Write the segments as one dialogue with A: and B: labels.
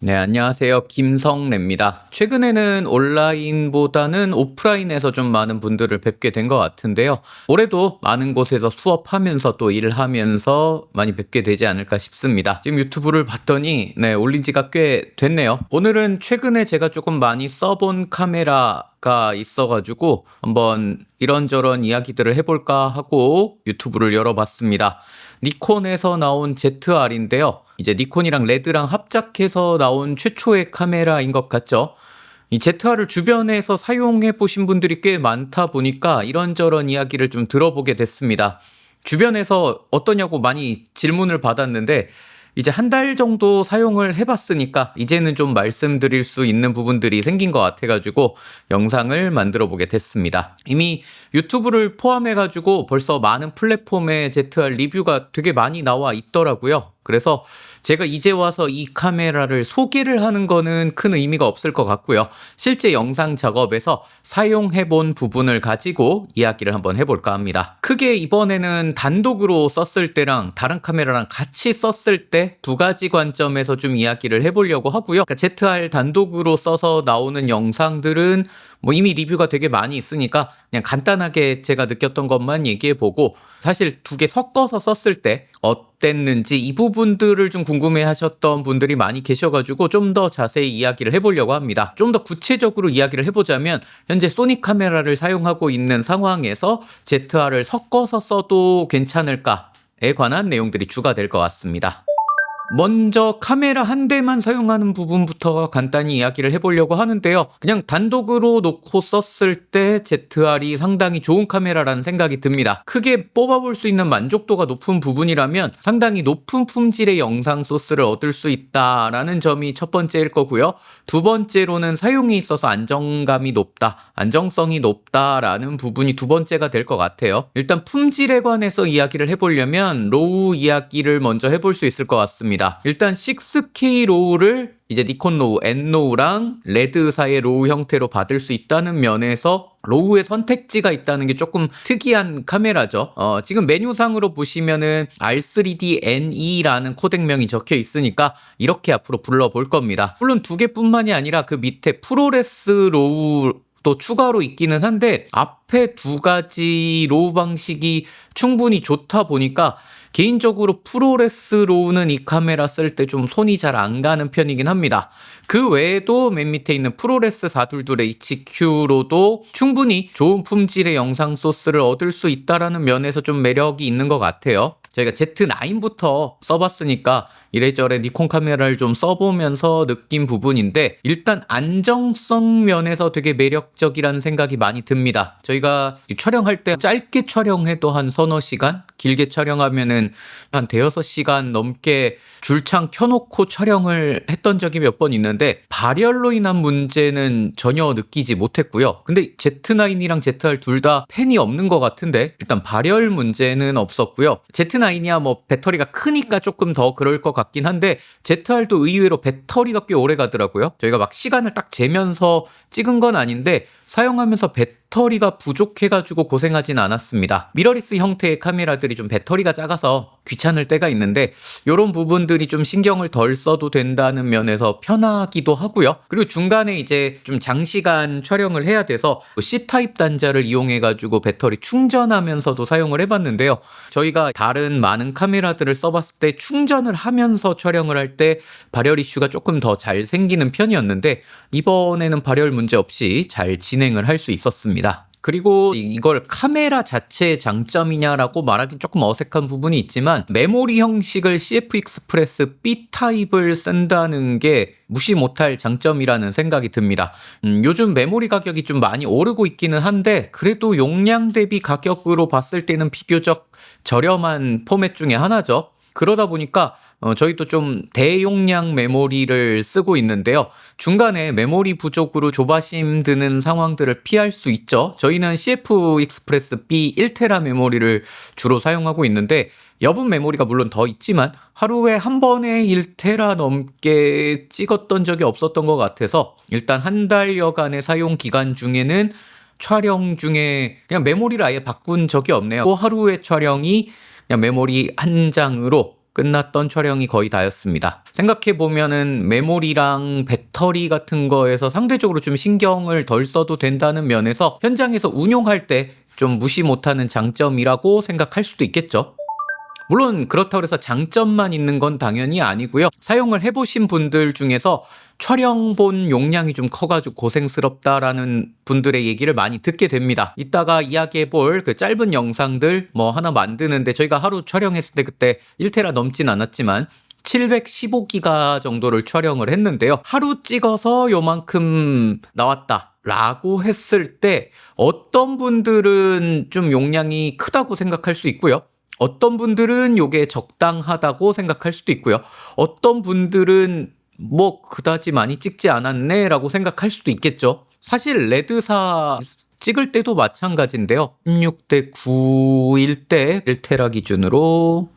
A: 네, 안녕하세요. 김성래입니다. 최근에는 온라인보다는 오프라인에서 좀 많은 분들을 뵙게 된 것 같은데요. 올해도 많은 곳에서 수업하면서 또 일하면서 많이 뵙게 되지 않을까 싶습니다. 지금 유튜브를 봤더니 올린 지가 꽤 됐네요. 오늘은 최근에 제가 조금 많이 써본 카메라가 있어가지고 한번 이런저런 이야기들을 해볼까 하고 유튜브를 열어봤습니다. 니콘에서 나온 ZR인데요. 이제 니콘이랑 레드랑 합작해서 나온 최초의 카메라인 것 같죠. 이 ZR을 주변에서 사용해 보신 분들이 꽤 많다 보니까 이런저런 이야기를 좀 들어보게 됐습니다. 주변에서 어떠냐고 많이 질문을 받았는데 이제 한 달 정도 사용을 해봤으니까 이제는 좀 말씀드릴 수 있는 부분들이 생긴 것 같아가지고 영상을 만들어 보게 됐습니다. 이미 유튜브를 포함해가지고 벌써 많은 플랫폼에 ZR 리뷰가 되게 많이 나와 있더라고요. 그래서 제가 이제 와서 이 카메라를 소개를 하는 거는 큰 의미가 없을 것 같고요. 실제 영상 작업에서 사용해본 부분을 가지고 이야기를 한번 해볼까 합니다. 크게 이번에는 단독으로 썼을 때랑 다른 카메라랑 같이 썼을 때 두 가지 관점에서 좀 이야기를 해보려고 하고요. 그러니까 ZR 단독으로 써서 나오는 영상들은 뭐 이미 리뷰가 되게 많이 있으니까 그냥 간단하게 제가 느꼈던 것만 얘기해보고, 사실 두 개 섞어서 썼을 때 어땠는지 이 부분들을 좀 궁금해 하셨던 분들이 많이 계셔가지고 좀 더 자세히 이야기를 해보려고 합니다. 좀 더 구체적으로 이야기를 해보자면 현재 소니 카메라를 사용하고 있는 상황에서 ZR을 섞어서 써도 괜찮을까에 관한 내용들이 주가 될 것 같습니다. 먼저 카메라 한 대만 사용하는 부분부터 간단히 이야기를 해보려고 하는데요. 그냥 단독으로 놓고 썼을 때 ZR이 상당히 좋은 카메라라는 생각이 듭니다. 크게 뽑아볼 수 있는 만족도가 높은 부분이라면 상당히 높은 품질의 영상 소스를 얻을 수 있다라는 점이 첫 번째일 거고요. 두 번째로는 사용에 있어서 안정감이 높다, 안정성이 높다라는 부분이 두 번째가 될 것 같아요. 일단 품질에 관해서 이야기를 해보려면 로우 이야기를 먼저 해볼 수 있을 것 같습니다. 일단 6K 로우를 이제 니콘 로우, N로우랑 레드사의 로우 형태로 받을 수 있다는 면에서 로우의 선택지가 있다는 게 조금 특이한 카메라죠. 지금 메뉴상으로 보시면은 R3D-NE라는 코덱명이 적혀 있으니까 이렇게 앞으로 불러볼 겁니다. 물론 두 개뿐만이 아니라 그 밑에 프로레스 로우 또 추가로 있기는 한데 앞에 두 가지 로우 방식이 충분히 좋다 보니까 개인적으로 프로레스 로우는 이 카메라 쓸 때 좀 손이 잘 안 가는 편이긴 합니다. 그 외에도 맨 밑에 있는 프로레스 422 HQ로도 충분히 좋은 품질의 영상 소스를 얻을 수 있다라는 면에서 좀 매력이 있는 것 같아요. 저희가 Z9부터 써봤으니까 이래저래 니콘 카메라를 좀 써보면서 느낀 부분인데, 일단 안정성 면에서 되게 매력적이라는 생각이 많이 듭니다. 저희가 촬영할 때 짧게 촬영해도 한 서너 시간, 길게 촬영하면은 한 대여섯 시간 넘게 줄창 켜놓고 촬영을 했던 적이 몇 번 있는데 발열로 인한 문제는 전혀 느끼지 못했고요. 근데 Z9이랑 ZR 둘 다 팬이 없는 것 같은데 일단 발열 문제는 없었고요. Z9이야 뭐 배터리가 크니까 조금 더 그럴 것 같긴 한데 ZR도 의외로 배터리가 꽤 오래 가더라고요. 저희가 막 시간을 딱 재면서 찍은 건 아닌데 사용하면서 배터리가 부족해가지고 고생하진 않았습니다. 미러리스 형태의 카메라들이 좀 배터리가 작아서 귀찮을 때가 있는데 이런 부분들이 좀 신경을 덜 써도 된다는 면에서 편하기도 하고요. 그리고 중간에 이제 좀 장시간 촬영을 해야 돼서 C타입 단자를 이용해가지고 배터리 충전하면서도 사용을 해봤는데요. 저희가 다른 많은 카메라들을 써봤을 때 충전을 하면서 촬영을 할 때 발열 이슈가 조금 더 잘 생기는 편이었는데 이번에는 발열 문제 없이 잘 진행을 할 수 있었습니다. 그리고 이걸 카메라 자체의 장점이냐라고 말하기 조금 어색한 부분이 있지만 메모리 형식을 CF 익스프레스 B타입을 쓴다는 게 무시 못할 장점이라는 생각이 듭니다. 요즘 메모리 가격이 좀 많이 오르고 있기는 한데 그래도 용량 대비 가격으로 봤을 때는 비교적 저렴한 포맷 중에 하나죠. 그러다 보니까 저희도 좀 대용량 메모리를 쓰고 있는데요. 중간에 메모리 부족으로 조바심 드는 상황들을 피할 수 있죠. 저희는 CF 익스프레스 B 1테라 메모리를 주로 사용하고 있는데 여분 메모리가 물론 더 있지만 하루에 한 번에 1테라 넘게 찍었던 적이 없었던 것 같아서 일단 한 달여간의 사용 기간 중에는 촬영 중에 그냥 메모리를 아예 바꾼 적이 없네요. 그 하루의 촬영이 그냥 메모리 한 장으로 끝났던 촬영이 거의 다였습니다. 생각해보면은 메모리랑 배터리 같은 거에서 상대적으로 좀 신경을 덜 써도 된다는 면에서 현장에서 운용할 때 좀 무시 못하는 장점이라고 생각할 수도 있겠죠. 물론 그렇다고 해서 장점만 있는 건 당연히 아니고요. 사용을 해보신 분들 중에서 촬영본 용량이 좀 커가지고 고생스럽다라는 분들의 얘기를 많이 듣게 됩니다. 이따가 이야기해볼 그 짧은 영상들 뭐 하나 만드는데 저희가 하루 촬영했을 때 그때 1테라 넘진 않았지만 715기가 정도를 촬영을 했는데요. 하루 찍어서 요만큼 나왔다 라고 했을 때 어떤 분들은 좀 용량이 크다고 생각할 수 있고요. 어떤 분들은 요게 적당하다고 생각할 수도 있고요. 어떤 분들은 뭐 그다지 많이 찍지 않았네 라고 생각할 수도 있겠죠. 사실 레드사 찍을 때도 마찬가지인데요. 16대 9일 때 1테라 기준으로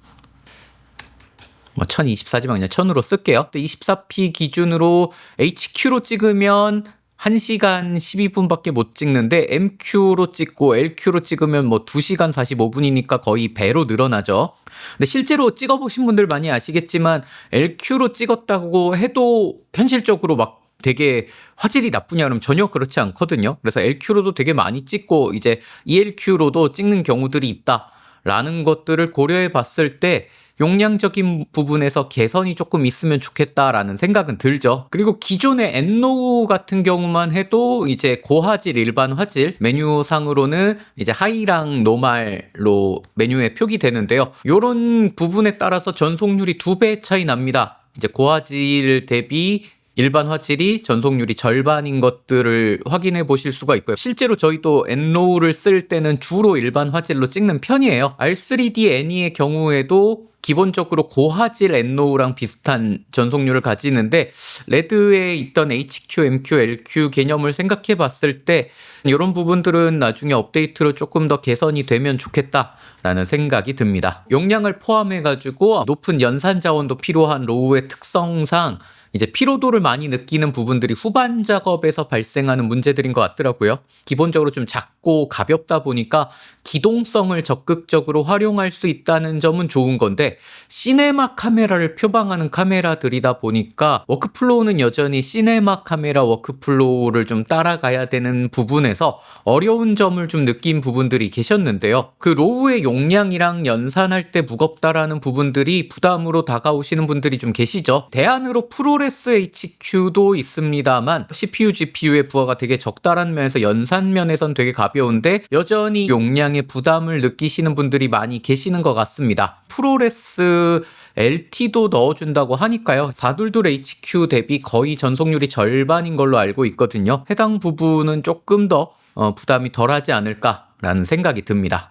A: 1024지만 그냥 1000으로 쓸게요. 24p 기준으로 HQ로 찍으면 1시간 12분밖에 못 찍는데 MQ로 찍고 LQ로 찍으면 2시간 45분이니까 거의 배로 늘어나죠. 근데 실제로 찍어보신 분들 많이 아시겠지만 LQ로 찍었다고 해도 현실적으로 막 되게 화질이 나쁘냐 그러면 전혀 그렇지 않거든요. 그래서 LQ로도 되게 많이 찍고 이제 ELQ로도 찍는 경우들이 있다라는 것들을 고려해 봤을 때 용량적인 부분에서 개선이 조금 있으면 좋겠다라는 생각은 들죠. 그리고 기존의 엔노우 같은 경우만 해도 이제 고화질, 일반 화질 메뉴상으로는 이제 하이랑 노말로 메뉴에 표기되는데요. 요런 부분에 따라서 전속률이 2배 차이 납니다. 이제 고화질 대비 일반 화질이 전속률이 절반인 것들을 확인해 보실 수가 있고요. 실제로 저희도 엔로우를 쓸 때는 주로 일반 화질로 찍는 편이에요. R3D 애니의 경우에도 기본적으로 고화질 엔로우랑 비슷한 전속률을 가지는데 레드에 있던 HQ, MQ, LQ 개념을 생각해 봤을 때 이런 부분들은 나중에 업데이트로 조금 더 개선이 되면 좋겠다라는 생각이 듭니다. 용량을 포함해 가지고 높은 연산 자원도 필요한 로우의 특성상 이제 피로도를 많이 느끼는 부분들이 후반 작업에서 발생하는 문제들인 것 같더라고요. 기본적으로 좀 작고 가볍다 보니까 기동성을 적극적으로 활용할 수 있다는 점은 좋은 건데 시네마 카메라를 표방하는 카메라들이다 보니까 워크플로우는 여전히 시네마 카메라 워크플로우를 좀 따라가야 되는 부분에서 어려운 점을 좀 느낀 부분들이 계셨는데요. 그 로우의 용량이랑 연산할 때 무겁다라는 부분들이 부담으로 다가오시는 분들이 좀 계시죠. 대안으로 프로레스 HQ도 있습니다만 CPU, GPU의 부하가 되게 적다라는 면에서 연산 면에선 되게 가벼운데 여전히 용량의 부담을 느끼시는 분들이 많이 계시는 것 같습니다. 프로레스 LT도 넣어준다고 하니까요. 422 HQ 대비 거의 전속률이 절반인 걸로 알고 있거든요. 해당 부분은 조금 더 부담이 덜하지 않을까라는 생각이 듭니다.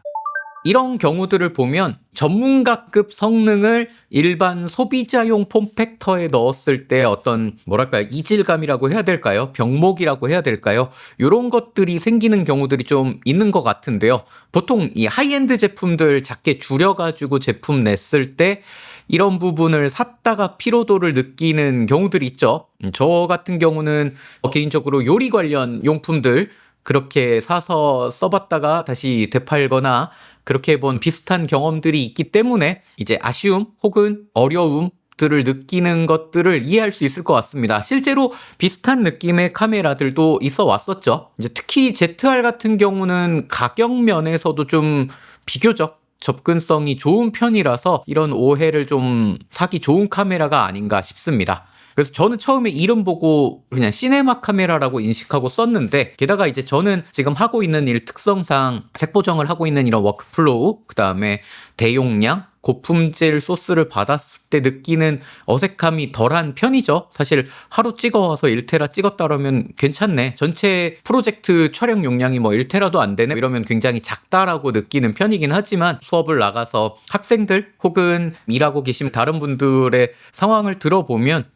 A: 이런 경우들을 보면 전문가급 성능을 일반 소비자용 폼팩터에 넣었을 때 어떤 이질감이라고 해야 될까요? 병목이라고 해야 될까요? 이런 것들이 생기는 경우들이 좀 있는 것 같은데요. 보통 이 하이엔드 제품들 작게 줄여가지고 제품 냈을 때 이런 부분을 샀다가 피로도를 느끼는 경우들이 있죠. 저 같은 경우는 개인적으로 요리 관련 용품들 그렇게 사서 써봤다가 다시 되팔거나 그렇게 본 비슷한 경험들이 있기 때문에 이제 아쉬움 혹은 어려움들을 느끼는 것들을 이해할 수 있을 것 같습니다. 실제로 비슷한 느낌의 카메라들도 있어 왔었죠. 이제 특히 ZR 같은 경우는 가격 면에서도 좀 비교적 접근성이 좋은 편이라서 이런 오해를 좀 사기 좋은 카메라가 아닌가 싶습니다. 그래서 저는 처음에 이름 보고 그냥 시네마 카메라라고 인식하고 썼는데 게다가 이제 저는 지금 하고 있는 일 특성상 색 보정을 하고 있는 이런 워크플로우 그 다음에 대용량 고품질 소스를 받았을 때 느끼는 어색함이 덜한 편이죠. 사실 하루 찍어와서 1테라 찍었다 그러면 괜찮네. 전체 프로젝트 촬영 용량이 1테라도 안 되네. 이러면 굉장히 작다라고 느끼는 편이긴 하지만 수업을 나가서 학생들 혹은 일하고 계신 다른 분들의 상황을 들어보면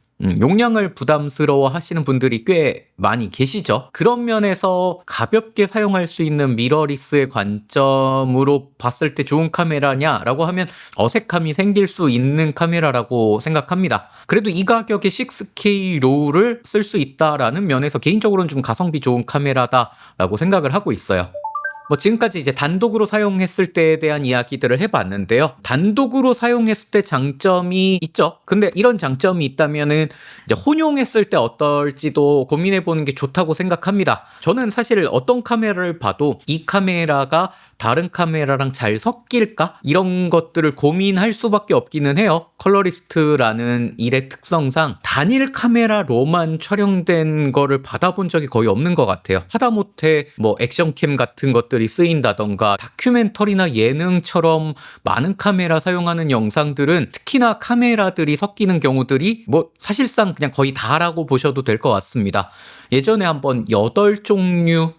A: 용량을 부담스러워 하시는 분들이 꽤 많이 계시죠. 그런 면에서 가볍게 사용할 수 있는 미러리스의 관점으로 봤을 때 좋은 카메라냐라고 하면 어색함이 생길 수 있는 카메라라고 생각합니다. 그래도 이 가격에 6K 로우를 쓸 수 있다라는 면에서 개인적으로는 좀 가성비 좋은 카메라다라고 생각을 하고 있어요. 뭐 지금까지 이제 단독으로 사용했을 때에 대한 이야기들을 해봤는데요. 단독으로 사용했을 때 장점이 있죠. 근데 이런 장점이 있다면은 이제 혼용했을 때 어떨지도 고민해보는 게 좋다고 생각합니다. 저는 사실 어떤 카메라를 봐도 이 카메라가 다른 카메라랑 잘 섞일까? 이런 것들을 고민할 수밖에 없기는 해요. 컬러리스트라는 일의 특성상 단일 카메라로만 촬영된 거를 받아본 적이 거의 없는 것 같아요. 하다못해 뭐 액션캠 같은 것들이 쓰인다던가 다큐멘터리나 예능처럼 많은 카메라 사용하는 영상들은 특히나 카메라들이 섞이는 경우들이 뭐 사실상 그냥 거의 다라고 보셔도 될 것 같습니다. 예전에 한번 8종류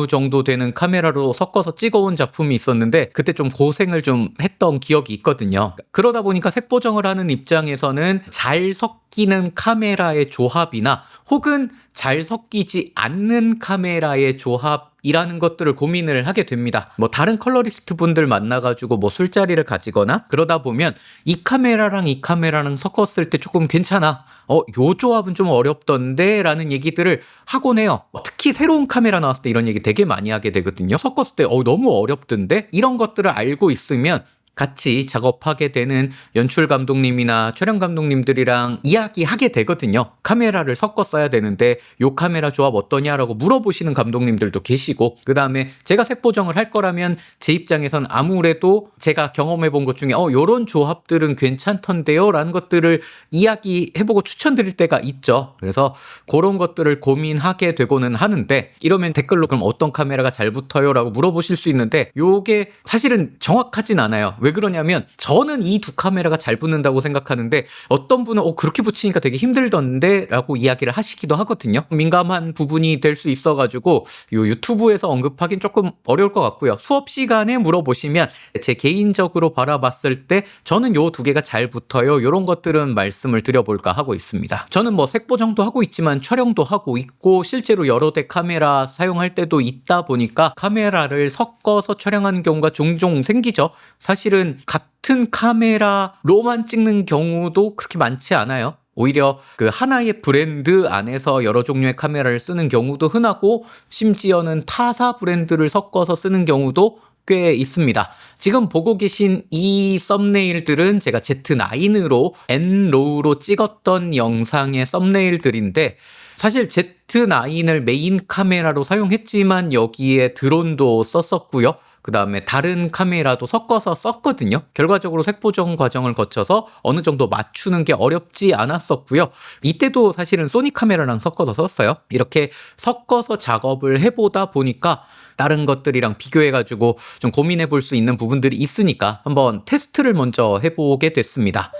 A: 정도 되는 카메라로 섞어서 찍어온 작품이 있었는데 그때 좀 고생을 좀 했던 기억이 있거든요. 그러다 보니까 색보정을 하는 입장에서는 잘 섞이는 카메라의 조합이나 혹은 잘 섞이지 않는 카메라의 조합이라는 것들을 고민을 하게 됩니다. 뭐 다른 컬러리스트 분들 만나가지고 뭐 술자리를 가지거나 그러다 보면 이 카메라랑 이 카메라랑 섞었을 때 조금 괜찮아. 요 조합은 좀 어렵던데 라는 얘기들을 하곤 해요. 특히 새로운 카메라 나왔을 때 이런 얘기 되게 많이 하게 되거든요. 섞었을 때 너무 어렵던데 이런 것들을 알고 있으면 같이 작업하게 되는 연출 감독님이나 촬영 감독님들이랑 이야기하게 되거든요. 카메라를 섞어 써야 되는데 요 카메라 조합 어떠냐라고 물어보시는 감독님들도 계시고 그 다음에 제가 색 보정을 할 거라면 제 입장에선 아무래도 제가 경험해 본 것 중에 요런 조합들은 괜찮던데요 라는 것들을 이야기해보고 추천드릴 때가 있죠. 그래서 그런 것들을 고민하게 되고는 하는데 이러면 댓글로 그럼 어떤 카메라가 잘 붙어요? 라고 물어보실 수 있는데 요게 사실은 정확하진 않아요. 왜 그러냐면 저는 이 두 카메라가 잘 붙는다고 생각하는데 어떤 분은 그렇게 붙이니까 되게 힘들던데 라고 이야기를 하시기도 하거든요. 민감한 부분이 될 수 있어가지고 요 유튜브에서 언급하긴 조금 어려울 것 같고요. 수업 시간에 물어보시면 제 개인적으로 바라봤을 때 저는 요 두 개가 잘 붙어요. 요런 것들은 말씀을 드려볼까 하고 있습니다. 저는 뭐 색보정도 하고 있지만 촬영도 하고 있고 실제로 여러 대 카메라 사용할 때도 있다 보니까 카메라를 섞어서 촬영하는 경우가 종종 생기죠. 사실은 같은 카메라로만 찍는 경우도 그렇게 많지 않아요. 오히려 그 하나의 브랜드 안에서 여러 종류의 카메라를 쓰는 경우도 흔하고 심지어는 타사 브랜드를 섞어서 쓰는 경우도 꽤 있습니다. 지금 보고 계신 이 썸네일들은 제가 Z9으로 N로우로 찍었던 영상의 썸네일들인데 사실 Z9을 메인 카메라로 사용했지만 여기에 드론도 썼었고요. 그 다음에 다른 카메라도 섞어서 썼거든요. 결과적으로 색보정 과정을 거쳐서 어느 정도 맞추는 게 어렵지 않았었고요. 이때도 사실은 소니 카메라랑 섞어서 썼어요. 이렇게 섞어서 작업을 해보다 보니까 다른 것들이랑 비교해가지고 좀 고민해 볼 수 있는 부분들이 있으니까 한번 테스트를 먼저 해보게 됐습니다.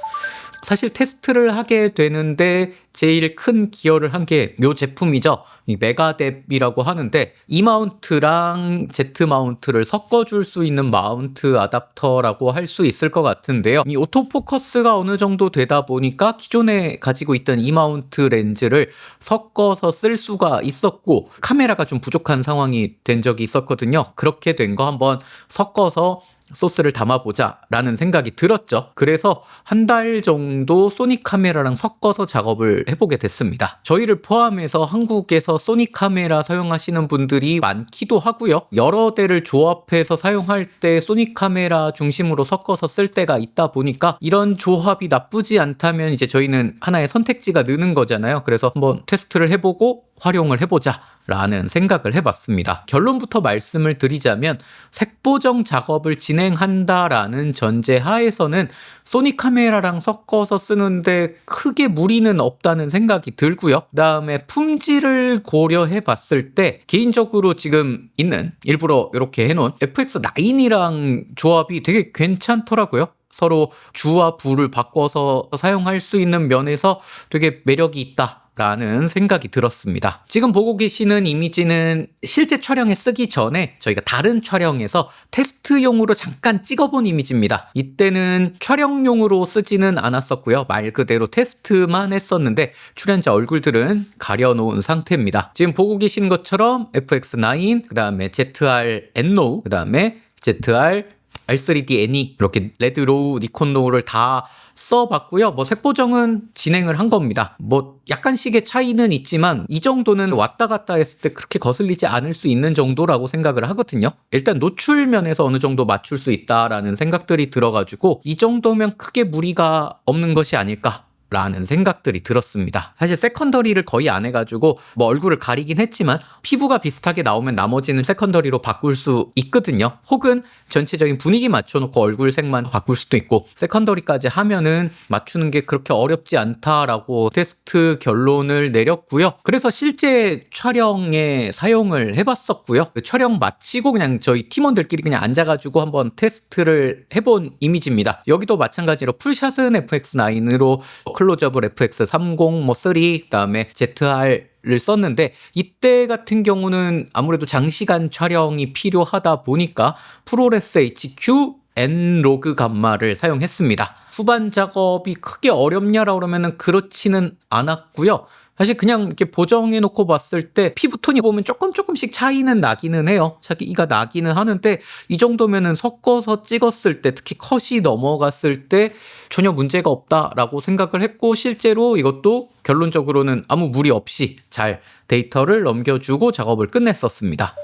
A: 사실 테스트를 하게 되는데 제일 큰 기여를 한 게 이 제품이죠. 이 메가뎁이라고 하는데 이 마운트랑 Z 마운트를 섞어줄 수 있는 마운트 아답터라고 할 수 있을 것 같은데요. 이 오토포커스가 어느 정도 되다 보니까 기존에 가지고 있던 이 마운트 렌즈를 섞어서 쓸 수가 있었고 카메라가 좀 부족한 상황이 된 적이 있었거든요. 그렇게 된 거 한번 섞어서 소스를 담아보자 라는 생각이 들었죠. 그래서 한 달 정도 소니 카메라랑 섞어서 작업을 해보게 됐습니다. 저희를 포함해서 한국에서 소니 카메라 사용하시는 분들이 많기도 하고요. 여러 대를 조합해서 사용할 때 소니 카메라 중심으로 섞어서 쓸 때가 있다 보니까 이런 조합이 나쁘지 않다면 이제 저희는 하나의 선택지가 느는 거잖아요. 그래서 한번 테스트를 해보고 활용을 해보자 라는 생각을 해봤습니다. 결론부터 말씀을 드리자면 색보정 작업을 진행한다라는 전제 하에서는 소니 카메라랑 섞어서 쓰는데 크게 무리는 없다는 생각이 들고요. 그 다음에 품질을 고려해 봤을 때 개인적으로 지금 있는 일부러 이렇게 해놓은 FX9이랑 조합이 되게 괜찮더라고요. 서로 주와 부를 바꿔서 사용할 수 있는 면에서 되게 매력이 있다 라는 생각이 들었습니다. 지금 보고 계시는 이미지는 실제 촬영에 쓰기 전에 저희가 다른 촬영에서 테스트용으로 잠깐 찍어본 이미지입니다. 이때는 촬영용으로 쓰지는 않았었고요. 말 그대로 테스트만 했었는데 출연자 얼굴들은 가려놓은 상태입니다. 지금 보고 계신 것처럼 FX9, 그 다음에 ZR N로우, 그 다음에 ZR R3D 애니 이렇게 레드 로우, 니콘 노우를 다 써봤고요. 뭐 색 보정은 진행을 한 겁니다. 뭐 약간씩의 차이는 있지만 이 정도는 왔다 갔다 했을 때 그렇게 거슬리지 않을 수 있는 정도라고 생각을 하거든요. 일단 노출 면에서 어느 정도 맞출 수 있다라는 생각들이 들어가지고 이 정도면 크게 무리가 없는 것이 아닐까 라는 생각들이 들었습니다. 사실 세컨더리를 거의 안 해가지고 뭐 얼굴을 가리긴 했지만 피부가 비슷하게 나오면 나머지는 세컨더리로 바꿀 수 있거든요. 혹은 전체적인 분위기 맞춰놓고 얼굴색만 바꿀 수도 있고, 세컨더리까지 하면은 맞추는 게 그렇게 어렵지 않다라고 테스트 결론을 내렸고요. 그래서 실제 촬영에 사용을 해봤었고요. 그 촬영 마치고 그냥 저희 팀원들끼리 그냥 앉아가지고 한번 테스트를 해본 이미지입니다. 여기도 마찬가지로 풀샷은 FX9으로 클로즈업을 FX30, 뭐 3, 그다음에 ZR을 썼는데, 이때 같은 경우는 아무래도 장시간 촬영이 필요하다 보니까 프로레스 HQ N로그 감마를 사용했습니다. 후반 작업이 크게 어렵냐라고 그러면은 그렇지는 않았고요. 사실 그냥 이렇게 보정해놓고 봤을 때 피부톤이 보면 조금씩 차이는 나기는 해요. 차이가 나기는 하는데 이 정도면은 섞어서 찍었을 때, 특히 컷이 넘어갔을 때 전혀 문제가 없다라고 생각을 했고, 실제로 이것도 결론적으로는 아무 무리 없이 잘 데이터를 넘겨주고 작업을 끝냈었습니다.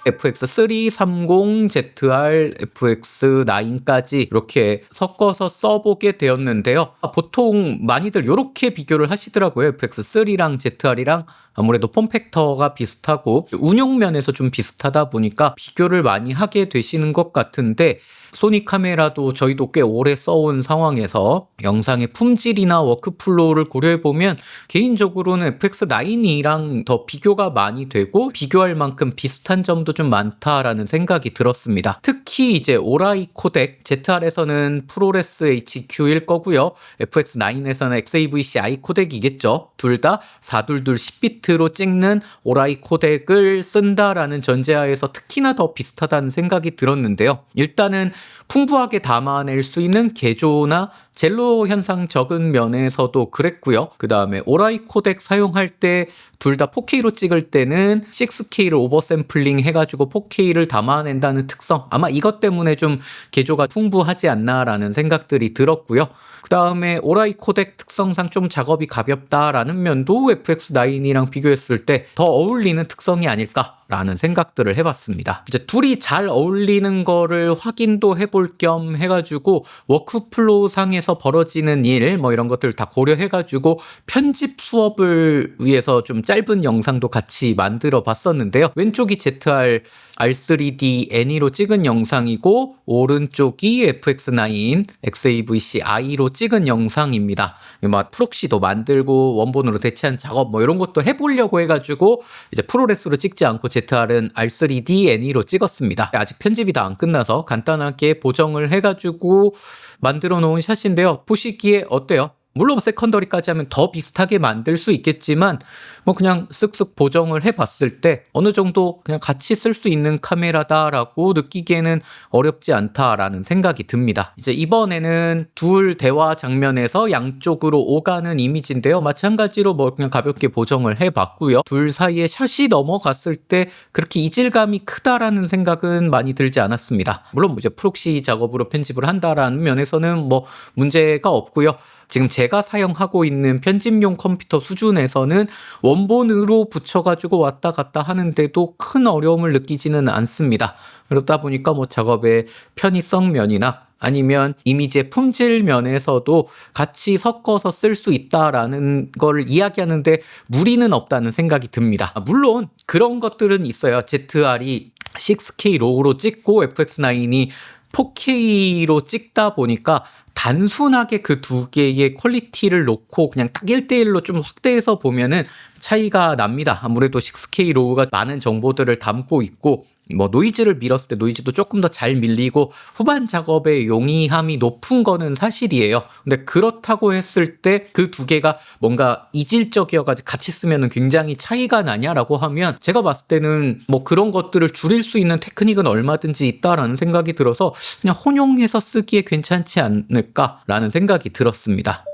A: FX3, 30, ZR, FX9까지 이렇게 섞어서 써보게 되었는데요. 보통 많이들 이렇게 비교를 하시더라고요. FX3랑 ZR이랑 아무래도 폼팩터가 비슷하고 운용 면에서 좀 비슷하다 보니까 비교를 많이 하게 되시는 것 같은데, 소니 카메라도 저희도 꽤 오래 써온 상황에서 영상의 품질이나 워크플로우를 고려해보면 개인적으로는 FX9이랑 더 비교가 많이 되고 비교할 만큼 비슷한 점도 좀 많다라는 생각이 들었습니다. 특히 이제 오라이 코덱, ZR에서는 프로레스 HQ일 거고요. FX9에서는 XAVC-I 코덱이겠죠. 둘 다 422 10비트로 찍는 오라이 코덱을 쓴다라는 전제하에서 특히나 더 비슷하다는 생각이 들었는데요. 일단은 풍부하게 담아낼 수 있는 개조나 젤로 현상 적은 면에서도 그랬고요. 그 다음에 오라이 코덱 사용할 때 둘 다 4K로 찍을 때는 6K를 오버샘플링 해가지고 4K를 담아낸다는 특성, 아마 이것 때문에 좀 개조가 풍부하지 않나라는 생각들이 들었고요. 그 다음에 오라이 코덱 특성상 좀 작업이 가볍다라는 면도 FX9이랑 비교했을 때 더 어울리는 특성이 아닐까라는 생각들을 해봤습니다. 이제 둘이 잘 어울리는 거를 확인도 해볼 겸 해가지고 워크플로우 상에서 벌어지는 일, 뭐 이런 것들 다 고려해가지고 편집 수업을 위해서 좀 짧은 영상도 같이 만들어 봤었는데요. 왼쪽이 ZR R3D 애니로 찍은 영상이고 오른쪽이 FX9 XAVC-I로 찍은 영상입니다. 막 프록시도 만들고 원본으로 대체한 작업 뭐 이런 것도 해보려고 해가지고 이제 프로레스로 찍지 않고 ZR은 R3D 애니로 찍었습니다. 아직 편집이 다 안 끝나서 간단하게 보정을 해가지고 만들어 놓은 샷인데요. 보시기에 어때요? 물론 세컨더리까지 하면 더 비슷하게 만들 수 있겠지만 뭐 그냥 쓱쓱 보정을 해봤을 때 어느 정도 그냥 같이 쓸 수 있는 카메라다라고 느끼기에는 어렵지 않다라는 생각이 듭니다. 이제 이번에는 둘 대화 장면에서 양쪽으로 오가는 이미지인데요. 마찬가지로 뭐 그냥 가볍게 보정을 해봤고요. 둘 사이에 샷이 넘어갔을 때 그렇게 이질감이 크다라는 생각은 많이 들지 않았습니다. 물론 뭐 이제 프록시 작업으로 편집을 한다라는 면에서는 뭐 문제가 없고요. 지금 제가 사용하고 있는 편집용 컴퓨터 수준에서는 원본으로 붙여가지고 왔다 갔다 하는데도 큰 어려움을 느끼지는 않습니다. 그러다 보니까 뭐 작업의 편의성 면이나 아니면 이미지의 품질 면에서도 같이 섞어서 쓸 수 있다라는 걸 이야기하는데 무리는 없다는 생각이 듭니다. 물론 그런 것들은 있어요. ZR이 6K 로우로 찍고 FX9이 4K로 찍다 보니까 단순하게 그 두 개의 퀄리티를 놓고 그냥 딱 1대1로 좀 확대해서 보면은 차이가 납니다. 아무래도 6K 로우가 많은 정보들을 담고 있고 뭐 노이즈를 밀었을 때 노이즈도 조금 더 잘 밀리고 후반 작업의 용이함이 높은 거는 사실이에요. 근데 그렇다고 했을 때 그 두 개가 뭔가 이질적이어가지고 같이 쓰면 굉장히 차이가 나냐라고 하면 제가 봤을 때는 뭐 그런 것들을 줄일 수 있는 테크닉은 얼마든지 있다라는 생각이 들어서 그냥 혼용해서 쓰기에 괜찮지 않을까라는 생각이 들었습니다.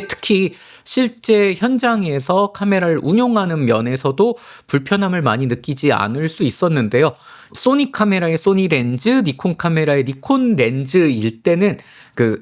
A: 특히 실제 현장에서 카메라를 운용하는 면에서도 불편함을 많이 느끼지 않을 수 있었는데요. 소니 카메라의 소니 렌즈, 니콘 카메라의 니콘 렌즈일 때는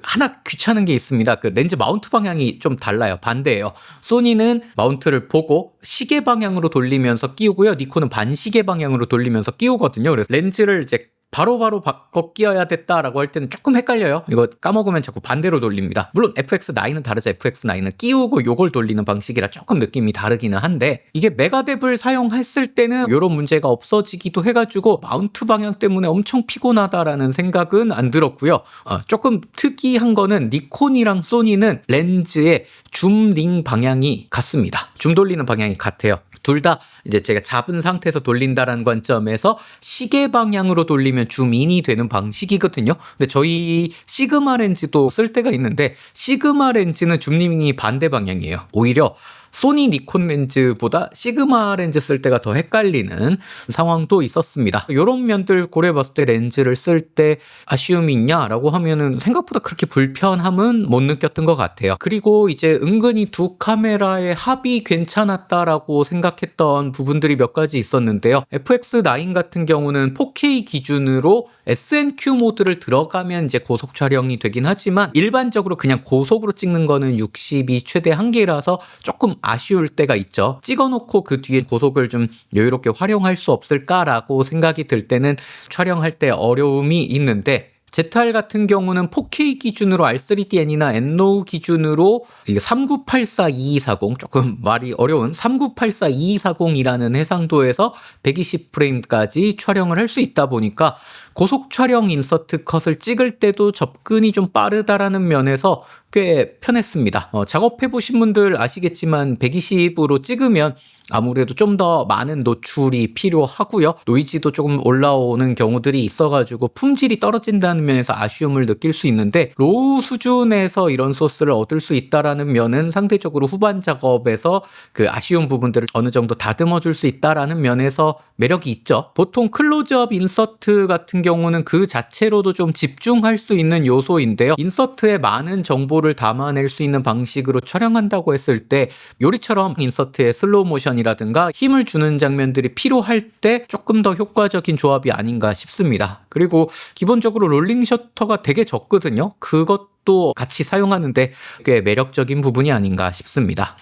A: 하나 귀찮은 게 있습니다. 렌즈 마운트 방향이 좀 달라요. 반대예요. 소니는 마운트를 보고 시계 방향으로 돌리면서 끼우고요. 니콘은 반시계 방향으로 돌리면서 끼우거든요. 그래서 렌즈를 이제 바로바로 바꿔 끼워야 됐다라고 할 때는 조금 헷갈려요. 이거 까먹으면 자꾸 반대로 돌립니다. 물론 FX9은 다르죠. FX9은 끼우고 요걸 돌리는 방식이라 조금 느낌이 다르기는 한데, 이게 메가뎁을 사용했을 때는 이런 문제가 없어지기도 해가지고 마운트 방향 때문에 엄청 피곤하다라는 생각은 안 들었고요. 조금 특이한 거는 니콘이랑 소니는 렌즈의 줌링 방향이 같습니다. 줌 돌리는 방향이 같아요. 둘 다 이제 제가 잡은 상태에서 돌린다라는 관점에서 시계 방향으로 돌리면 줌인이 되는 방식이거든요. 근데 저희 시그마 렌즈도 쓸 때가 있는데, 시그마 렌즈는 줌링이 반대 방향이에요. 오히려 소니 니콘 렌즈보다 시그마 렌즈 쓸 때가 더 헷갈리는 상황도 있었습니다. 이런 면들 고려해봤을 때 렌즈를 쓸 때 아쉬움이 있냐라고 하면은 생각보다 그렇게 불편함은 못 느꼈던 것 같아요. 그리고 이제 은근히 두 카메라의 합이 괜찮았다라고 생각했던 부분들이 몇 가지 있었는데요. FX9 같은 경우는 4K 기준으로 SNQ 모드를 들어가면 이제 고속 촬영이 되긴 하지만, 일반적으로 그냥 고속으로 찍는 거는 60이 최대 한계라서 조금 아쉬울 때가 있죠. 찍어놓고 그 뒤에 고속을 좀 여유롭게 활용할 수 없을까라고 생각이 들 때는 촬영할 때 어려움이 있는데, ZR 같은 경우는 4K 기준으로 R3DN이나 엔노우 기준으로 이게 3984-2240, 조금 말이 어려운 3984-2240이라는 해상도에서 120프레임까지 촬영을 할 수 있다 보니까 고속 촬영 인서트 컷을 찍을 때도 접근이 좀 빠르다라는 면에서 꽤 편했습니다. 작업해보신 분들 아시겠지만 120으로 찍으면 아무래도 좀 더 많은 노출이 필요하고요. 노이즈도 조금 올라오는 경우들이 있어가지고 품질이 떨어진다는 면에서 아쉬움을 느낄 수 있는데, 로우 수준에서 이런 소스를 얻을 수 있다라는 면은 상대적으로 후반 작업에서 그 아쉬운 부분들을 어느 정도 다듬어 줄 수 있다라는 면에서 매력이 있죠. 보통 클로즈업 인서트 같은 경우는 그 자체로도 좀 집중할 수 있는 요소인데요. 인서트에 많은 정보를 담아낼 수 있는 방식으로 촬영한다고 했을 때, 요리처럼 인서트에 슬로우 모션이라든가 힘을 주는 장면들이 필요할 때 조금 더 효과적인 조합이 아닌가 싶습니다. 그리고 기본적으로 롤링 셔터가 되게 적거든요. 그것도 같이 사용하는데 꽤 매력적인 부분이 아닌가 싶습니다.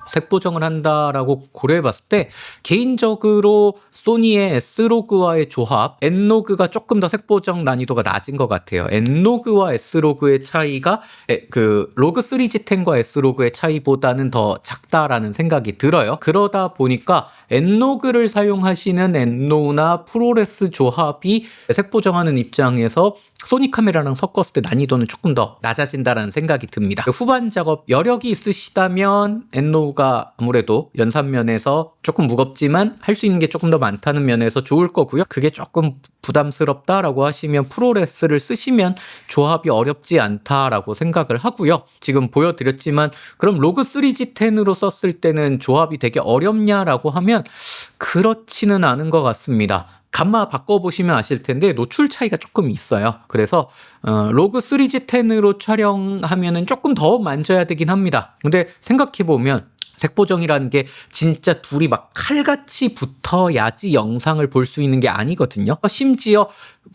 A: 색보정을 한다라고 고려해봤을 때 개인적으로 소니의 S로그와의 조합, N로그가 조금 더 색보정 난이도가 낮은 것 같아요. N로그와 S로그의 차이가 로그 3G10과 S로그의 차이보다는 더 작다라는 생각이 들어요. 그러다 보니까 N로그를 사용하시는 N로우나 프로레스 조합이 색보정하는 입장에서 소니 카메라랑 섞었을 때 난이도는 조금 더 낮아진다라는 생각이 듭니다. 후반 작업 여력이 있으시다면 N로우가 아무래도 연산면에서 조금 무겁지만 할 수 있는 게 조금 더 많다는 면에서 좋을 거고요. 그게 조금 부담스럽다라고 하시면 프로레스를 쓰시면 조합이 어렵지 않다라고 생각을 하고요. 지금 보여드렸지만 그럼 로그 3G10으로 썼을 때는 조합이 되게 어렵냐라고 하면 그렇지는 않은 것 같습니다. 감마 바꿔보시면 아실 텐데 노출 차이가 조금 있어요. 그래서 로그 3G10으로 촬영하면은 조금 더 만져야 되긴 합니다. 근데 생각해보면 색보정이라는 게 진짜 둘이 막 칼같이 붙어야지 영상을 볼 수 있는 게 아니거든요. 심지어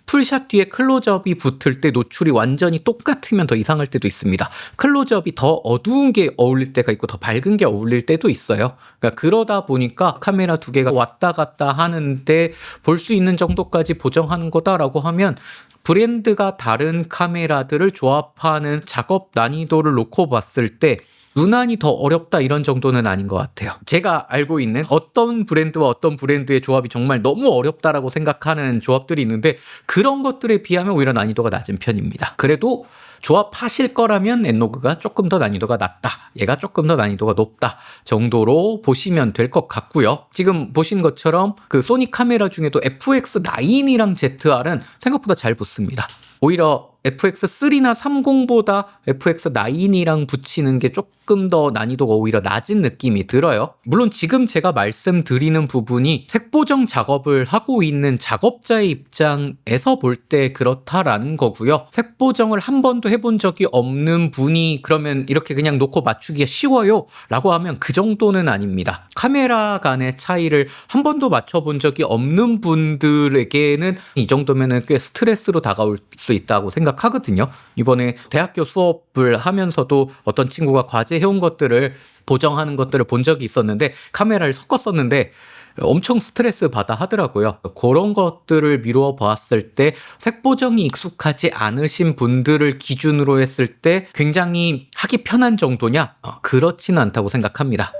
A: 풀샷 뒤에 클로즈업이 붙을 때 노출이 완전히 똑같으면 더 이상할 때도 있습니다. 클로즈업이 더 어두운 게 어울릴 때가 있고 더 밝은 게 어울릴 때도 있어요. 그러다 보니까 카메라 두 개가 왔다 갔다 하는데 볼 수 있는 정도까지 보정하는 거다라고 하면 브랜드가 다른 카메라들을 조합하는 작업 난이도를 놓고 봤을 때 유난히 더 어렵다 이런 정도는 아닌 것 같아요. 제가 알고 있는 어떤 브랜드와 어떤 브랜드의 조합이 정말 너무 어렵다라고 생각하는 조합들이 있는데 그런 것들에 비하면 오히려 난이도가 낮은 편입니다. 그래도 조합하실 거라면 N로그가 조금 더 난이도가 낮다, 얘가 조금 더 난이도가 높다 정도로 보시면 될 것 같고요. 지금 보신 것처럼 그 소니 카메라 중에도 FX9이랑 ZR은 생각보다 잘 붙습니다. 오히려 FX3나 30보다 FX9이랑 붙이는 게 조금 더 난이도가 오히려 낮은 느낌이 들어요. 물론 지금 제가 말씀드리는 부분이 색보정 작업을 하고 있는 작업자의 입장에서 볼 때 그렇다라는 거고요. 색보정을 한 번도 해본 적이 없는 분이 그러면 이렇게 그냥 놓고 맞추기가 쉬워요 라고 하면 그 정도는 아닙니다. 카메라 간의 차이를 한 번도 맞춰본 적이 없는 분들에게는 이 정도면은 꽤 스트레스로 다가올 수 있다고 생각하거든요. 이번에 대학교 수업을 하면서도 어떤 친구가 과제해온 것들을 보정하는 것들을 본 적이 있었는데 카메라를 섞었었는데 엄청 스트레스 받아 하더라고요. 그런 것들을 미루어 보았을 때 색보정이 익숙하지 않으신 분들을 기준으로 했을 때 굉장히 하기 편한 정도냐? 그렇지는 않다고 생각합니다.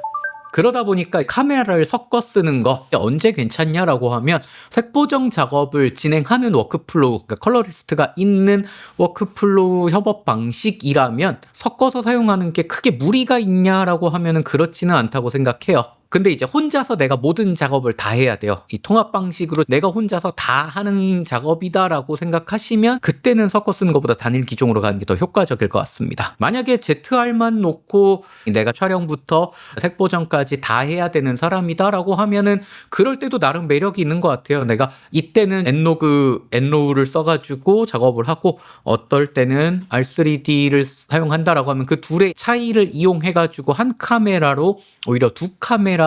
A: 그러다 보니까 카메라를 섞어 쓰는 거 언제 괜찮냐라고 하면 색보정 작업을 진행하는 워크플로우, 그러니까 컬러리스트가 있는 워크플로우 협업 방식이라면 섞어서 사용하는 게 크게 무리가 있냐라고 하면은 그렇지는 않다고 생각해요. 근데 이제 혼자서 내가 모든 작업을 다 해야 돼요. 이 통합 방식으로 내가 혼자서 다 하는 작업이다라고 생각하시면 그때는 섞어 쓰는 것보다 단일 기종으로 가는 게 더 효과적일 것 같습니다. 만약에 ZR만 놓고 내가 촬영부터 색보정까지 다 해야 되는 사람이다라고 하면은 그럴 때도 나름 매력이 있는 것 같아요. 내가 이때는 엔로우를 써가지고 작업을 하고 어떨 때는 R3D를 사용한다라고 하면 그 둘의 차이를 이용해가지고 한 카메라로 오히려 두 카메라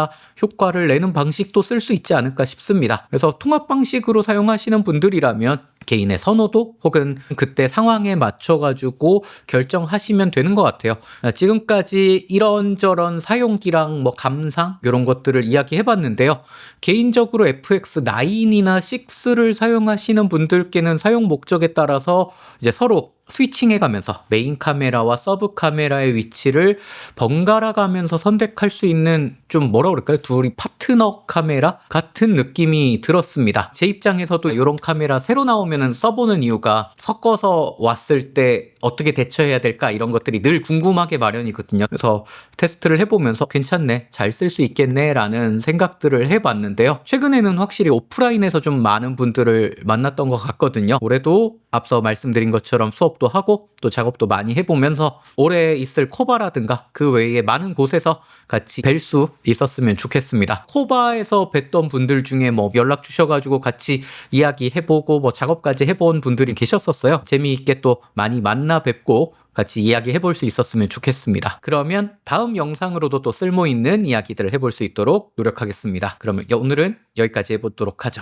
A: 효과를 내는 방식도 쓸 수 있지 않을까 싶습니다. 그래서 통합 방식으로 사용하시는 분들이라면 개인의 선호도 혹은 그때 상황에 맞춰가지고 결정하시면 되는 것 같아요. 지금까지 이런저런 사용기랑 뭐 감상 이런 것들을 이야기해봤는데요. 개인적으로 FX9이나 6를 사용하시는 분들께는 사용 목적에 따라서 이제 서로 스위칭해가면서 메인 카메라와 서브 카메라의 위치를 번갈아 가면서 선택할 수 있는 좀 뭐라 그럴까요? 둘이 파트너 카메라 같은 느낌이 들었습니다. 제 입장에서도 이런 카메라 새로 나오면 써보는 이유가 섞어서 왔을 때 어떻게 대처해야 될까 이런 것들이 늘 궁금하게 마련이거든요. 그래서 테스트를 해보면서 괜찮네, 잘 쓸 수 있겠네 라는 생각들을 해봤는데요. 최근에는 확실히 오프라인에서 좀 많은 분들을 만났던 것 같거든요. 올해도 앞서 말씀드린 것처럼 수업도 하고 또 작업도 많이 해보면서 올해 있을 코바라든가 그 외에 많은 곳에서 같이 뵐 수 있었으면 좋겠습니다. 코바에서 뵀던 분들 중에 뭐 연락 주셔가지고 같이 이야기해보고 뭐 작업까지 해본 분들이 계셨었어요. 재미있게 또 많이 만나 뵙고 같이 이야기 해볼 수 있었으면 좋겠습니다. 그러면 다음 영상으로도 또 쓸모있는 이야기들을 해볼 수 있도록 노력하겠습니다. 그러면 오늘은 여기까지 해보도록 하죠.